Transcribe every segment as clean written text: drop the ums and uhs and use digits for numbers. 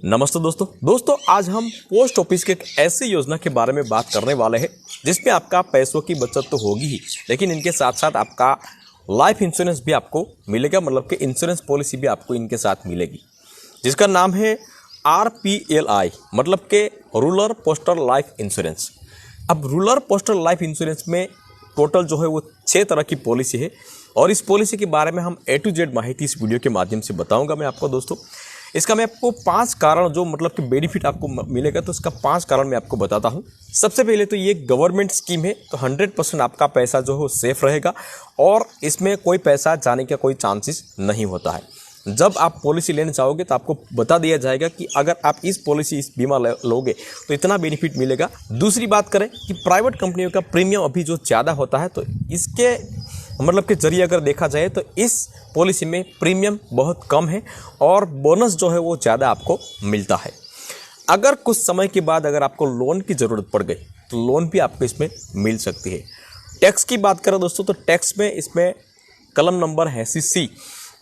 नमस्ते दोस्तों आज हम पोस्ट ऑफिस के एक ऐसी योजना के बारे में बात करने वाले हैं जिसमें आपका पैसों की बचत तो होगी ही, लेकिन इनके साथ साथ आपका लाइफ इंश्योरेंस भी आपको मिलेगा। मतलब कि इंश्योरेंस पॉलिसी भी आपको इनके साथ मिलेगी, जिसका नाम है RPLI, मतलब के रूरल पोस्टल लाइफ इंश्योरेंस। अब रूरल पोस्टल लाइफ इंश्योरेंस में टोटल जो है वो 6 तरह की पॉलिसी है और इस पॉलिसी के बारे में हम A to Z माहिती इस वीडियो के माध्यम से बताऊंगा मैं आपको दोस्तों। इसका मैं आपको 5 कारण जो मतलब कि बेनिफिट आपको मिलेगा, तो इसका 5 कारण मैं आपको बताता हूं। सबसे पहले तो ये गवर्नमेंट स्कीम है, तो 100% आपका पैसा जो है वो सेफ रहेगा और इसमें कोई पैसा जाने का कोई चांसेस नहीं होता है। जब आप पॉलिसी लेने जाओगे तो आपको बता दिया जाएगा कि अगर आप इस बीमा लोगे तो इतना बेनिफिट मिलेगा। दूसरी बात करें कि प्राइवेट कंपनियों का प्रीमियम अभी जो ज़्यादा होता है, तो इसके मतलब के जरिए अगर देखा जाए तो इस पॉलिसी में प्रीमियम बहुत कम है और बोनस जो है वो ज़्यादा आपको मिलता है। अगर कुछ समय के बाद अगर आपको लोन की ज़रूरत पड़ गई तो लोन भी आपको इसमें मिल सकती है। टैक्स की बात करें दोस्तों, तो टैक्स में इसमें कलम नंबर है CC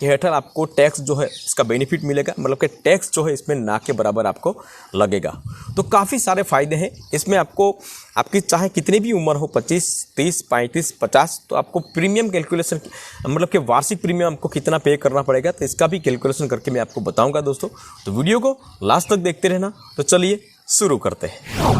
के हेठल आपको टैक्स जो है इसका बेनिफिट मिलेगा। मतलब कि टैक्स जो है इसमें ना के बराबर आपको लगेगा। तो काफ़ी सारे फ़ायदे हैं इसमें। आपको आपकी चाहे कितनी भी उम्र हो, 25, 30, 35, 50, तो आपको प्रीमियम कैलकुलेशन मतलब कि वार्षिक प्रीमियम आपको कितना पे करना पड़ेगा, तो इसका भी कैलकुलेशन करके मैं आपको बताऊंगा दोस्तों। तो वीडियो को लास्ट तक देखते रहना। तो चलिए शुरू करते हैं।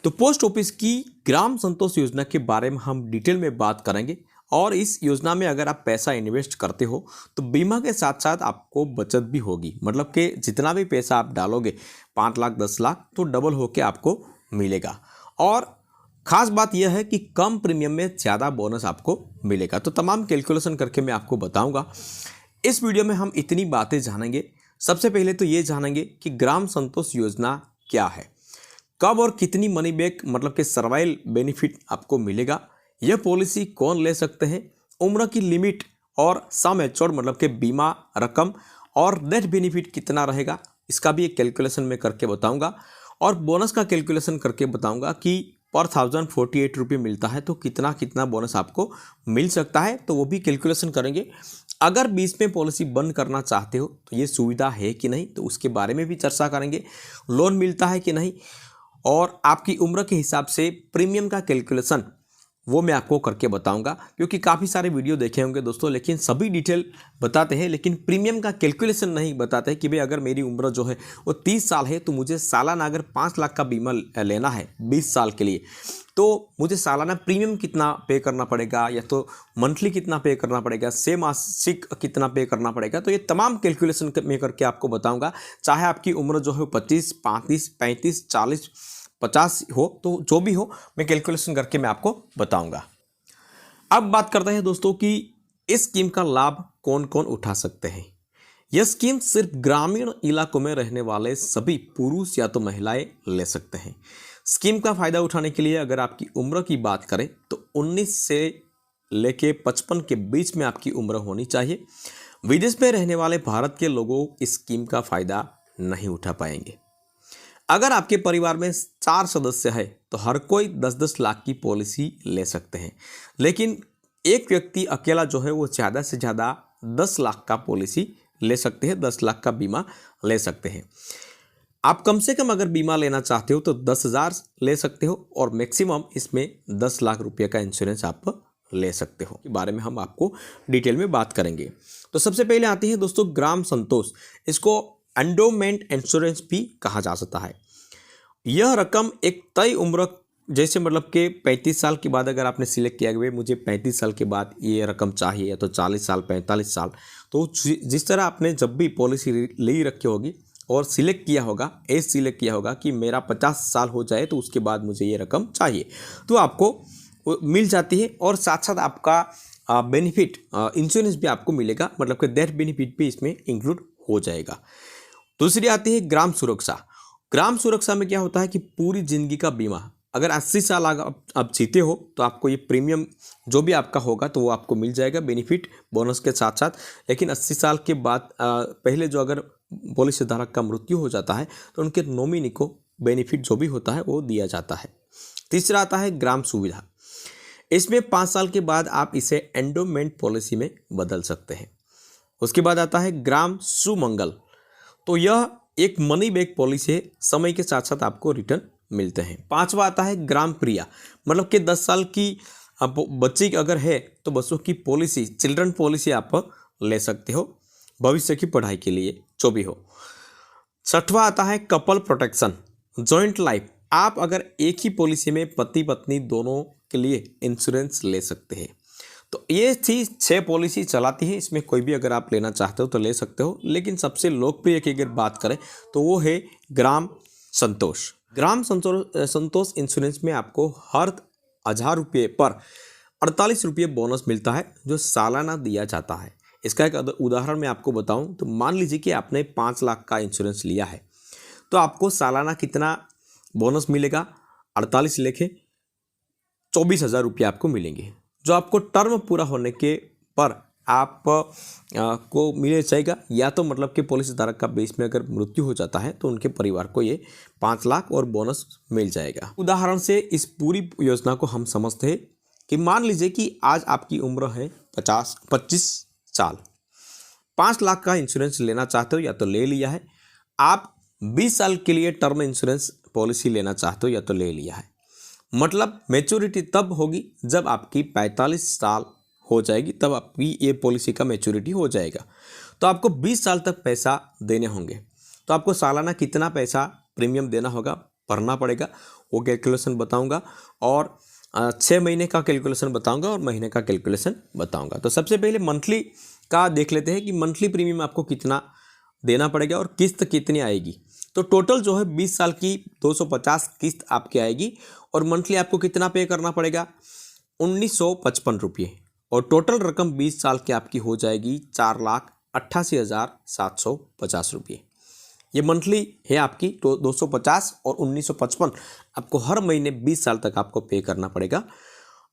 तो पोस्ट ऑफिस की ग्राम संतोष योजना के बारे में हम डिटेल में बात करेंगे और इस योजना में अगर आप पैसा इन्वेस्ट करते हो तो बीमा के साथ साथ आपको बचत भी होगी। मतलब कि जितना भी पैसा आप डालोगे 5 लाख 10 लाख तो डबल होके आपको मिलेगा। और ख़ास बात यह है कि कम प्रीमियम में ज़्यादा बोनस आपको मिलेगा। तो तमाम कैलकुलेशन करके मैं आपको बताऊंगा। इस वीडियो में हम इतनी बातें जानेंगे। सबसे पहले तो ये जानेंगे कि ग्राम संतोष योजना क्या है, कब और कितनी मनी बैक मतलब कि सर्वाइवल बेनिफिट आपको मिलेगा, यह पॉलिसी कौन ले सकते हैं, उम्र की लिमिट और सम एश्योर्ड मतलब कि बीमा रकम और नेट बेनिफिट कितना रहेगा, इसका भी एक कैलकुलेशन में करके बताऊंगा। और बोनस का कैलकुलेशन करके बताऊंगा कि पर 1048 रुपये मिलता है तो कितना कितना बोनस आपको मिल सकता है, तो वो भी कैलकुलेशन करेंगे। अगर बीच में पॉलिसी बंद करना चाहते हो तो ये सुविधा है कि नहीं, तो उसके बारे में भी चर्चा करेंगे। लोन मिलता है कि नहीं और आपकी उम्र के हिसाब से प्रीमियम का कैलकुलेशन वो मैं आपको करके बताऊंगा। क्योंकि काफ़ी सारे वीडियो देखे होंगे दोस्तों, लेकिन सभी डिटेल बताते हैं लेकिन प्रीमियम का कैलकुलेशन नहीं बताते हैं कि भाई अगर मेरी उम्र जो है वो 30 साल है तो मुझे सालाना अगर 5 लाख का बीमा लेना है 20 साल के लिए, तो मुझे सालाना प्रीमियम कितना पे करना पड़ेगा या तो मंथली कितना पे करना पड़ेगा, मासिक कितना पे करना पड़ेगा। तो ये तमाम कैलकुलेशन में करके आपको बताऊँगा। चाहे आपकी उम्र जो है 25, 35, 35, 40, 50 हो, तो जो भी हो मैं कैलकुलेशन करके मैं आपको बताऊंगा। अब बात करते हैं दोस्तों कि इस स्कीम का लाभ कौन कौन उठा सकते हैं। यह स्कीम सिर्फ ग्रामीण इलाकों में रहने वाले सभी पुरुष या तो महिलाएं ले सकते हैं। स्कीम का फायदा उठाने के लिए अगर आपकी उम्र की बात करें तो 19 से लेके 55 के बीच में आपकी उम्र होनी चाहिए। विदेश में रहने वाले भारत के लोगों इस स्कीम का फायदा नहीं उठा पाएंगे। अगर आपके परिवार में 4 सदस्य है तो हर कोई 10-10 लाख की पॉलिसी ले सकते हैं, लेकिन एक व्यक्ति अकेला जो है वो ज़्यादा से ज़्यादा 10 लाख का पॉलिसी ले सकते हैं, 10 लाख का बीमा ले सकते हैं। आप कम से कम अगर बीमा लेना चाहते हो तो 10,000 ले सकते हो और मैक्सिमम इसमें 10 लाख रुपये का इंश्योरेंस आप ले सकते हो। के बारे में हम आपको डिटेल में बात करेंगे। तो सबसे पहले आती है दोस्तों ग्राम संतोष। इसको एंडोमेंट इंश्योरेंस भी कहा जा सकता है। यह रकम एक तय उम्र जैसे मतलब कि 35 साल के बाद अगर आपने सिलेक्ट किया कि मुझे 35 साल के बाद ये रकम चाहिए, तो 40 साल 45 साल, तो जिस तरह आपने जब भी पॉलिसी ले रखी होगी और सिलेक्ट किया होगा, एज सिलेक्ट किया होगा कि मेरा 50 साल हो जाए तो उसके बाद मुझे ये रकम चाहिए, तो आपको मिल जाती है। और साथ साथ आपका बेनिफिट इंश्योरेंस भी आपको मिलेगा, मतलब कि डेथ बेनिफिट भी इसमें इंक्लूड हो जाएगा। दूसरी आती है ग्राम सुरक्षा। ग्राम सुरक्षा में क्या होता है कि पूरी जिंदगी का बीमा, अगर 80 साल आप जीते हो तो आपको ये प्रीमियम जो भी आपका होगा तो वो आपको मिल जाएगा बेनिफिट बोनस के साथ साथ। लेकिन 80 साल के बाद पहले जो अगर पॉलिसी धारक का मृत्यु हो जाता है तो उनके नॉमिनी को बेनिफिट जो भी होता है वो दिया जाता है। तीसरा आता है ग्राम सुविधा। इसमें 5 साल के बाद आप इसे एंडोमेंट पॉलिसी में बदल सकते हैं। उसके बाद आता है ग्राम सुमंगल। तो यह एक मनी बैक पॉलिसी है, समय के साथ साथ आपको रिटर्न मिलते हैं। पांचवा आता है ग्राम प्रिया, मतलब कि 10 साल की आप बच्ची अगर है तो बच्चों की पॉलिसी, चिल्ड्रन पॉलिसी आप ले सकते हो भविष्य की पढ़ाई के लिए, जो भी हो। छठवां आता है कपल प्रोटेक्शन, जॉइंट लाइफ। आप अगर एक ही पॉलिसी में पति पत्नी दोनों के लिए इंश्योरेंस ले सकते हैं। तो ये थी 6 पॉलिसी चलाती है, इसमें कोई भी अगर आप लेना चाहते हो तो ले सकते हो। लेकिन सबसे लोकप्रिय की अगर बात करें तो वो है ग्राम संतोष। ग्राम संतोष इंश्योरेंस में आपको हर 1000 रुपये पर 48 रुपये बोनस मिलता है, जो सालाना दिया जाता है। इसका एक उदाहरण मैं आपको बताऊं तो मान लीजिए कि आपने 5 लाख का इंश्योरेंस लिया है, तो आपको सालाना कितना बोनस मिलेगा, 48 लेखे 24,000 रुपये आपको मिलेंगे, जो आपको टर्म पूरा होने के पर आप को मिल जाएगा। या तो मतलब कि पॉलिसी धारक का बेस में अगर मृत्यु हो जाता है तो उनके परिवार को ये 5 लाख और बोनस मिल जाएगा। उदाहरण से इस पूरी योजना को हम समझते हैं कि मान लीजिए कि आज आपकी उम्र है 25 साल, 5 लाख का इंश्योरेंस लेना चाहते हो या तो ले लिया है, आप 20 साल के लिए टर्म इंश्योरेंस पॉलिसी लेना चाहते हो या तो ले लिया है। मतलब मैच्योरिटी तब होगी जब आपकी 45 साल हो जाएगी, तब आपकी ये पॉलिसी का मैच्योरिटी हो जाएगा। तो आपको 20 साल तक पैसा देने होंगे। तो आपको सालाना कितना पैसा प्रीमियम देना होगा, भरना पड़ेगा, वो कैलकुलेशन बताऊंगा, और 6 महीने का कैलकुलेशन बताऊंगा और महीने का कैलकुलेशन बताऊंगा। तो सबसे पहले मंथली का देख लेते हैं कि मंथली प्रीमियम आपको कितना देना पड़ेगा और किस्त कितनी आएगी। तो टोटल जो है 20 साल की 250 किस्त आपकी आएगी, और मंथली आपको कितना पे करना पड़ेगा, 1955 रुपये, और टोटल रकम 20 साल की आपकी हो जाएगी 4,88,750 रुपये। ये मंथली है आपकी, तो 250 और 1955 आपको हर महीने 20 साल तक आपको पे करना पड़ेगा।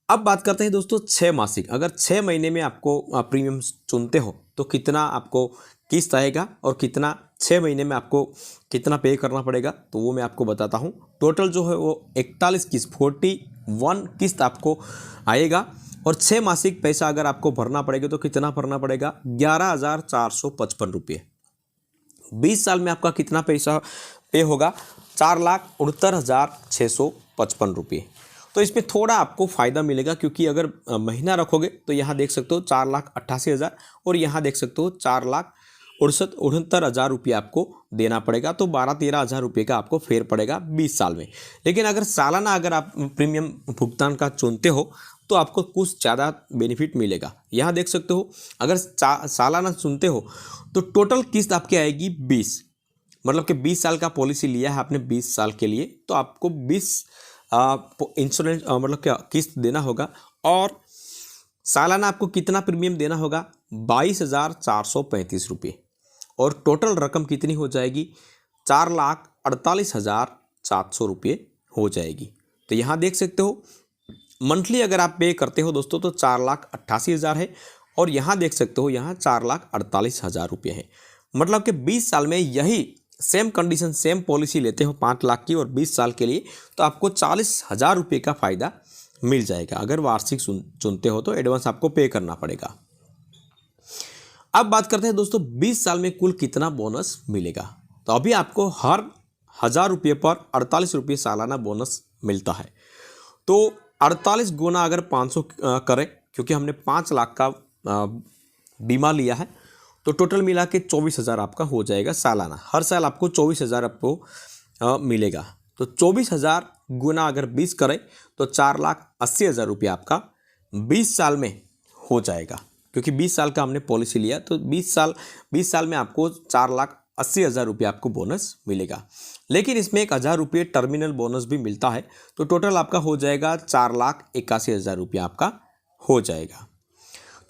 अब बात करते हैं दोस्तों 6 मासिक। अगर 6 महीने में आपको प्रीमियम चुनते हो तो कितना आपको किस्त आएगा और कितना 6 महीने में आपको कितना पे करना पड़ेगा, तो वो मैं आपको बताता हूँ। टोटल जो है वो 41 किस्त, 41 किस्त आपको आएगा, और 6 मासिक पैसा अगर आपको भरना पड़ेगा तो कितना भरना पड़ेगा, 11,455 रुपये। 20 साल में आपका कितना पैसा पे होगा, 4,69,655 रुपये। तो इसमें थोड़ा आपको फ़ायदा मिलेगा, क्योंकि अगर महीना रखोगे तो यहाँ देख सकते हो 4,88,000 और यहाँ देख सकते हो 4,69,000 रुपये आपको देना पड़ेगा। तो 12-13 हज़ार रुपये का आपको फेर पड़ेगा 20 साल में। लेकिन अगर सालाना अगर आप प्रीमियम भुगतान का चुनते हो तो आपको कुछ ज़्यादा बेनिफिट मिलेगा। यहाँ देख सकते हो अगर सालाना चुनते हो तो टोटल किस्त आपकी आएगी 20, मतलब कि 20 साल का पॉलिसी लिया है आपने 20 साल के लिए, तो आपको 20 इंश्योरेंस मतलब क्या किस्त देना होगा, और सालाना आपको कितना प्रीमियम देना होगा, 22,435 रुपये, और टोटल रकम कितनी हो जाएगी, 4,48,700 रुपये हो जाएगी। तो यहाँ देख सकते हो मंथली अगर आप पे करते हो दोस्तों तो 4,88,000 है, और यहाँ देख सकते हो यहाँ 4,48,000 रुपये है। मतलब कि 20 साल में यही सेम कंडीशन, सेम पॉलिसी लेते हो 5 लाख की और 20 साल के लिए, तो आपको 40,000 रुपये का फ़ायदा मिल जाएगा। अगर वार्षिक चुनते हो तो एडवांस आपको पे करना पड़ेगा। अब बात करते हैं दोस्तों 20 साल में कुल कितना बोनस मिलेगा। तो अभी आपको हर 1,000 रुपये पर 48 रुपये सालाना बोनस मिलता है। तो 48 गुना अगर 500 करें, क्योंकि हमने 5 लाख का बीमा लिया है, तो टोटल मिला के 24,000 आपका हो जाएगा सालाना। हर साल आपको 24,000 आपको मिलेगा। तो 24,000 गुना अगर 20 करें तो 4,80,000 रुपये आपका 20 साल में हो जाएगा, क्योंकि 20 साल का हमने पॉलिसी लिया। तो 20 साल में आपको 4,80,000 रुपये आपको बोनस मिलेगा। लेकिन इसमें 1,000 रुपये टर्मिनल बोनस भी मिलता है, तो टोटल आपका हो जाएगा 4,81,000 रुपये आपका हो जाएगा।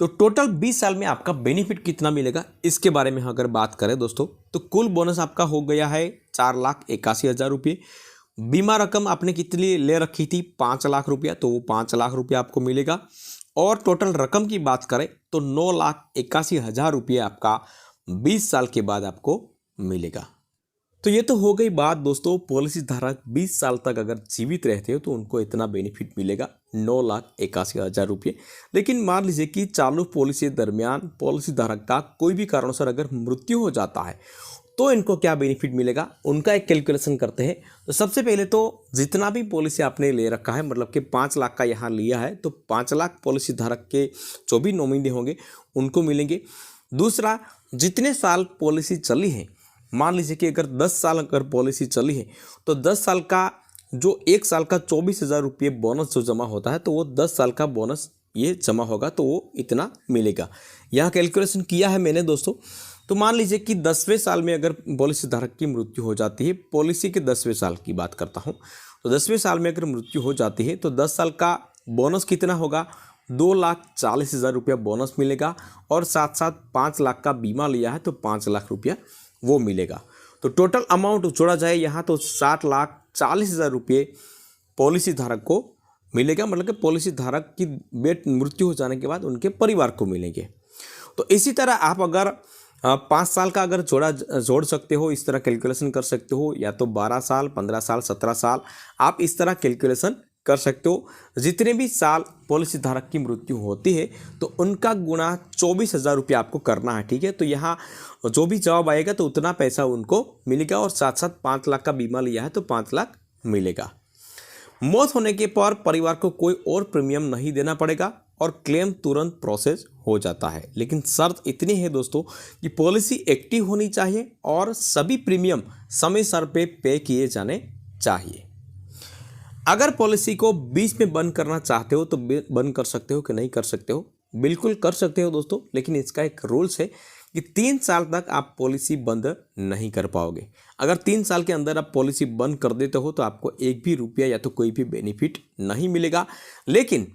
तो टोटल 20 साल में आपका बेनिफिट कितना मिलेगा, इसके बारे में अगर बात करें दोस्तों, तो कुल बोनस आपका हो गया है 4,81,000 रुपये। बीमा रकम आपने कितनी ले रखी थी, 5 लाख रुपया, तो वो 5 लाख रुपया आपको मिलेगा। और टोटल रकम की बात करें तो 9,81,000 रुपये आपका 20 साल के बाद आपको मिलेगा। तो ये तो हो गई बात दोस्तों, पॉलिसी धारक 20 साल तक अगर जीवित रहते हो तो उनको इतना बेनिफिट मिलेगा 9,81,000 रुपये। लेकिन मान लीजिए कि चालू पॉलिसी दरमियान पॉलिसी धारक का कोई भी कारणों से अगर मृत्यु हो जाता है तो इनको क्या बेनिफिट मिलेगा उनका एक कैलकुलेशन करते हैं। तो सबसे पहले तो जितना भी पॉलिसी आपने ले रखा है, मतलब कि 5 लाख का यहाँ लिया है, तो 5 लाख पॉलिसी धारक के जो भी नॉमिनी होंगे उनको मिलेंगे। दूसरा, जितने साल पॉलिसी चली है, मान लीजिए कि अगर 10 साल अगर पॉलिसी चली है तो 10 साल का जो 1 साल का 24,000 रुपये बोनस जो जमा होता है, तो वो 10 साल का बोनस ये जमा होगा, तो वो इतना मिलेगा। यहाँ कैलकुलेशन किया है मैंने दोस्तों। तो मान लीजिए कि 10वें साल में अगर पॉलिसी धारक की मृत्यु हो जाती है, पॉलिसी के 10वें साल की बात करता हूँ, तो 10वें साल में अगर मृत्यु हो जाती है तो 10 साल का बोनस कितना होगा, 2,40,000 रुपया बोनस मिलेगा, और साथ साथ 5 लाख का बीमा लिया है तो 5 लाख रुपया वो मिलेगा। तो टोटल अमाउंट जोड़ा जाए यहाँ तो 60,40,000 रुपये पॉलिसी धारक को मिलेगा, मतलब कि पॉलिसी धारक की मृत्यु हो जाने के बाद उनके परिवार को मिलेंगे। तो इसी तरह आप अगर 5 साल का अगर जोड़ सकते हो, इस तरह कैलकुलेशन कर सकते हो, या तो 12 साल, 15 साल, 17 साल, आप इस तरह कैलकुलेशन कर सकते हो। जितने भी साल पॉलिसी धारक की मृत्यु होती है तो उनका गुणा 24,000 रुपये आपको करना है, ठीक है। तो यहाँ जो भी जवाब आएगा तो उतना पैसा उनको मिलेगा, और साथ साथ 5 लाख का बीमा लिया है तो 5 लाख मिलेगा। मौत होने के पर परिवार को कोई और प्रीमियम नहीं देना पड़ेगा और क्लेम तुरंत प्रोसेस हो जाता है। लेकिन शर्त इतनी है दोस्तों कि पॉलिसी एक्टिव होनी चाहिए और सभी प्रीमियम समय सर पे किए जाने चाहिए। अगर पॉलिसी को बीच में बंद करना चाहते हो तो बंद कर सकते हो कि नहीं कर सकते हो, बिल्कुल कर सकते हो दोस्तों, लेकिन इसका एक रूल्स है कि 3 साल तक आप पॉलिसी बंद नहीं कर पाओगे। अगर 3 साल के अंदर आप पॉलिसी बंद कर देते हो तो आपको 1 भी रुपया या तो कोई भी बेनिफिट नहीं मिलेगा। लेकिन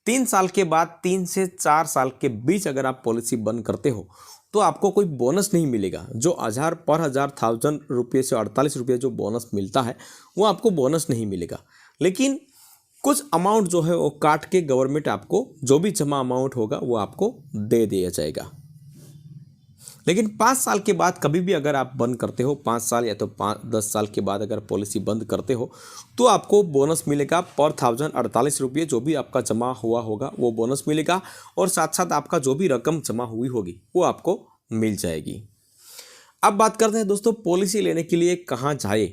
3 साल के बाद 3 से 4 साल के बीच अगर आप पॉलिसी बंद करते हो तो आपको कोई बोनस नहीं मिलेगा। जो 1000 पर 1000 रुपये से 48 रुपये जो बोनस मिलता है वो आपको बोनस नहीं मिलेगा, लेकिन कुछ अमाउंट जो है वो काट के गवर्नमेंट आपको जो भी जमा अमाउंट होगा वो आपको दे दिया जाएगा। लेकिन 5 साल के बाद कभी भी अगर आप बंद करते हो, 5 साल या तो 10 साल के बाद अगर पॉलिसी बंद करते हो तो आपको बोनस मिलेगा पर 1048 रुपये, जो भी आपका जमा हुआ होगा वो बोनस मिलेगा, और साथ साथ आपका जो भी रकम जमा हुई होगी वो आपको मिल जाएगी। अब बात करते हैं दोस्तों पॉलिसी लेने के लिए कहाँ जाए।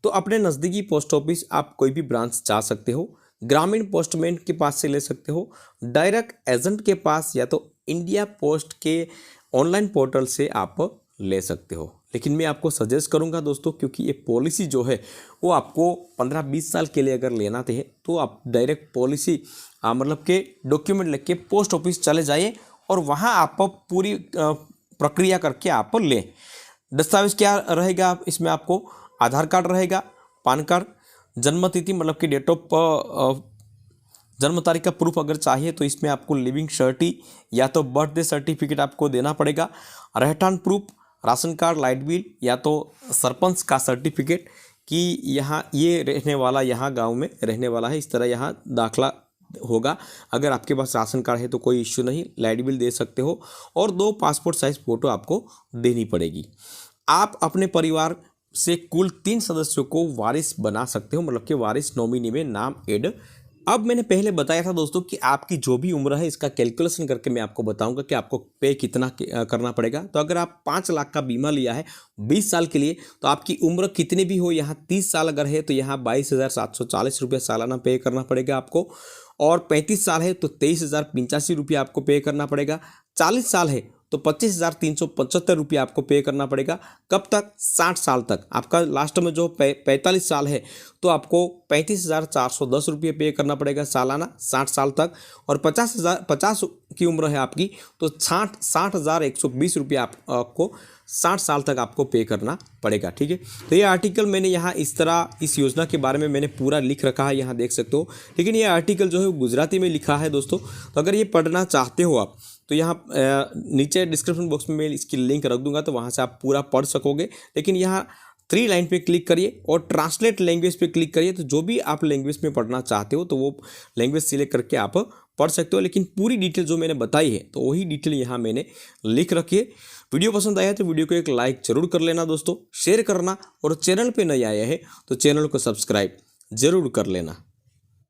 तो अपने नज़दीकी पोस्ट ऑफिस आप कोई भी ब्रांच जा सकते हो, ग्रामीण पोस्टमैन के पास से ले सकते हो, डायरेक्ट एजेंट के पास, या तो इंडिया पोस्ट के ऑनलाइन पोर्टल से आप ले सकते हो। लेकिन मैं आपको सजेस्ट करूंगा दोस्तों, क्योंकि ये पॉलिसी जो है वो आपको 15-20 साल के लिए अगर लेना है तो आप डायरेक्ट पॉलिसी मतलब के डॉक्यूमेंट लेके पोस्ट ऑफिस चले जाइए और वहाँ आप पूरी प्रक्रिया करके आप लें। दस्तावेज क्या रहेगा इसमें, आपको आधार कार्ड रहेगा, पान कार्ड, जन्म तिथि मतलब कि डेट ऑफ जन्म तारीख का प्रूफ अगर चाहिए तो इसमें आपको लिविंग सर्टी या तो बर्थडे सर्टिफिकेट आपको देना पड़ेगा, रहठान proof, ration card, light bill, या तो सरपंच का सर्टिफिकेट कि यहाँ ये रहने वाला, यहाँ गांव में रहने वाला है, इस तरह यहाँ दाखला होगा। अगर आपके पास राशन कार्ड है तो कोई इश्यू नहीं, लाइट बिल दे सकते हो, और 2 पासपोर्ट साइज फ़ोटो आपको देनी पड़ेगी। आप अपने परिवार से कुल 3 सदस्यों को वारिस बना सकते हो, मतलब कि वारिस नॉमिनी में नाम ऐड। अब मैंने पहले बताया था दोस्तों कि आपकी जो भी उम्र है इसका कैलकुलेशन करके मैं आपको बताऊंगा कि आपको पे कितना करना पड़ेगा। तो अगर आप 5 लाख का बीमा लिया है 20 साल के लिए तो आपकी उम्र कितनी भी हो, यहाँ 30 साल अगर है तो यहाँ 22,740 रुपये सालाना पे करना पड़ेगा आपको, और 35 साल है तो 23,085 रुपये आपको पे करना पड़ेगा, 40 साल है तो 25,375 रुपये आपको पे करना पड़ेगा। कब तक? 60 साल तक। आपका लास्ट में जो 45 साल है तो आपको 35,410 रुपये पे करना पड़ेगा सालाना 60 साल तक, और 50 की उम्र है आपकी तो 60,120 रुपये आपको 60 साल तक आपको पे करना पड़ेगा, ठीक है। तो ये आर्टिकल मैंने यहाँ इस तरह इस योजना के बारे में मैंने पूरा लिख रखा है, यहाँ देख सकते हो। लेकिन ये आर्टिकल जो है गुजराती में लिखा है दोस्तों, तो अगर ये पढ़ना चाहते हो आप तो यहाँ नीचे डिस्क्रिप्शन बॉक्स में मैं इसकी लिंक रख दूंगा, तो वहाँ से आप पूरा पढ़ सकोगे। लेकिन यहाँ 3 लाइन पे क्लिक करिए और ट्रांसलेट लैंग्वेज पे क्लिक करिए, तो जो भी आप लैंग्वेज में पढ़ना चाहते हो तो वो लैंग्वेज सिलेक्ट करके आप पढ़ सकते हो। लेकिन पूरी डिटेल जो मैंने बताई है तो वही डिटेल यहाँ मैंने लिख रखी है। वीडियो पसंद आया तो वीडियो को एक लाइक जरूर कर लेना दोस्तों, शेयर करना, और चैनल पे नए आए हैं तो चैनल को सब्सक्राइब जरूर कर लेना।